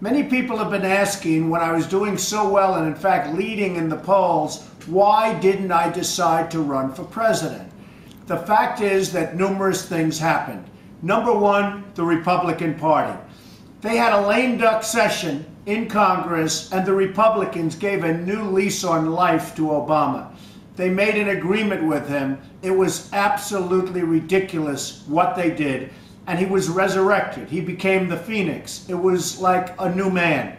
Many people have been asking, when I was doing so well and in fact leading in the polls, why didn't I decide to run for president? The fact is that numerous things happened. Number one, the Republican Party. They had a lame duck session in Congress, and the Republicans gave a new lease on life to Obama. They made an agreement with him. It was absolutely ridiculous what they did. And he was resurrected. He became the Phoenix. It was like a new man.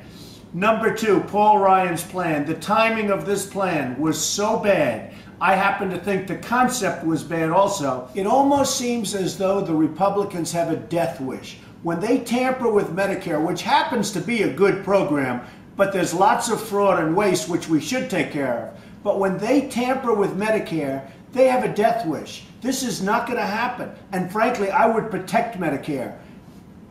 Number two, Paul Ryan's plan. The timing of this plan was so bad. I happen to think the concept was bad also. It almost seems as though the Republicans have a death wish. When they tamper with Medicare, which happens to be a good program, but there's lots of fraud and waste which we should take care of. But when they tamper with Medicare, they have a death wish. This is not going to happen. And frankly, I would protect Medicare.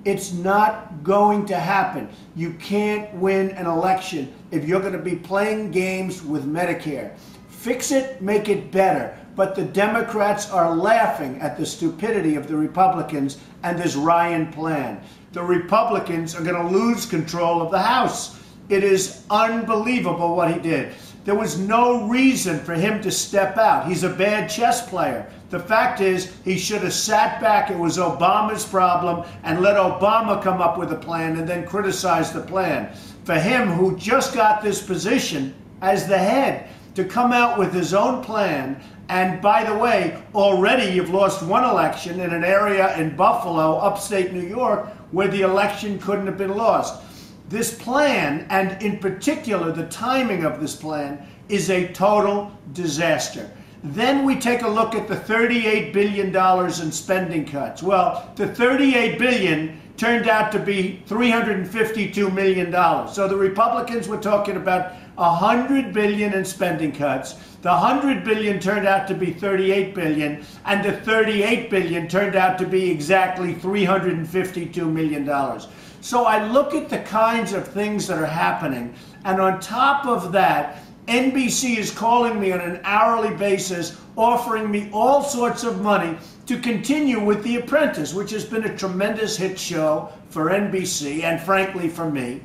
It's not going to happen. You can't win an election if you're going to be playing games with Medicare. Fix it, make it better. But the Democrats are laughing at the stupidity of the Republicans and this Ryan plan. The Republicans are going to lose control of the House. It is unbelievable what he did. There was no reason for him to step out. He's a bad chess player. The fact is, he should have sat back. It was Obama's problem, and let Obama come up with a plan and then criticize the plan. For him, who just got this position as the head, to come out with his own plan, and by the way, already you've lost one election in an area in Buffalo, upstate New York, where the election couldn't have been lost. This plan, and in particular the timing of this plan, is a total disaster. Then we take a look at the $38 billion in spending cuts. Well, the $38 billion turned out to be $352 million. So the Republicans were talking about $100 billion in spending cuts. The $100 billion turned out to be $38 billion, and the $38 billion turned out to be exactly $352 million. So I look at the kinds of things that are happening, and on top of that, NBC is calling me on an hourly basis, offering me all sorts of money to continue with The Apprentice, which has been a tremendous hit show for NBC and frankly for me.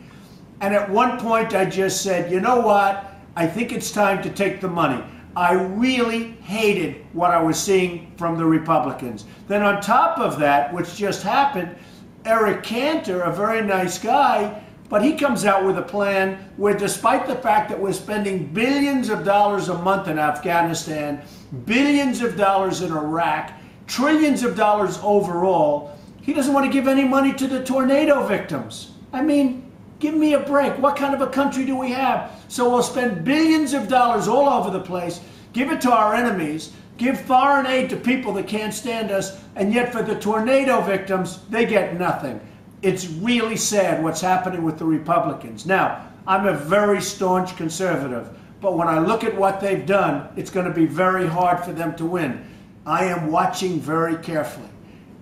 And at one point I just said, you know what? I think it's time to take the money. I really hated what I was seeing from the Republicans. Then on top of that, which just happened, Eric Cantor, a very nice guy, but he comes out with a plan where, despite the fact that we're spending billions of dollars a month in Afghanistan, billions of dollars in Iraq, trillions of dollars overall, he doesn't want to give any money to the tornado victims. I mean, give me a break. What kind of a country do we have? So we'll spend billions of dollars all over the place, give it to our enemies, give foreign aid to people that can't stand us, and yet for the tornado victims, they get nothing. It's really sad what's happening with the Republicans. Now, I'm a very staunch conservative, but when I look at what they've done, it's going to be very hard for them to win. I am watching very carefully.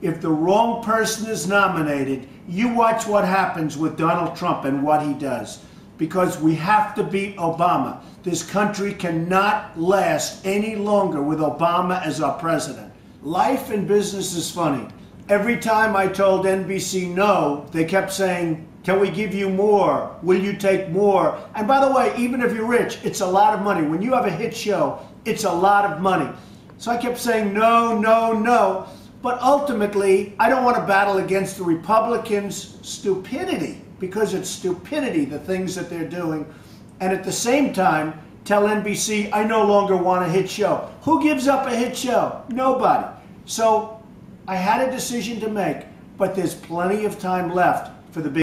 If the wrong person is nominated, you watch what happens with Donald Trump and what he does. Because we have to beat Obama. This country cannot last any longer with Obama as our president. Life and business is funny. Every time I told NBC no, they kept saying, can we give you more? Will you take more? And by the way, even if you're rich, it's a lot of money. When you have a hit show, it's a lot of money. So I kept saying no, no, no. But ultimately, I don't want to battle against the Republicans' stupidity, because it's stupidity, the things that they're doing. And at the same time, tell NBC, I no longer want a hit show. Who gives up a hit show? Nobody. So I had a decision to make, but there's plenty of time left for the big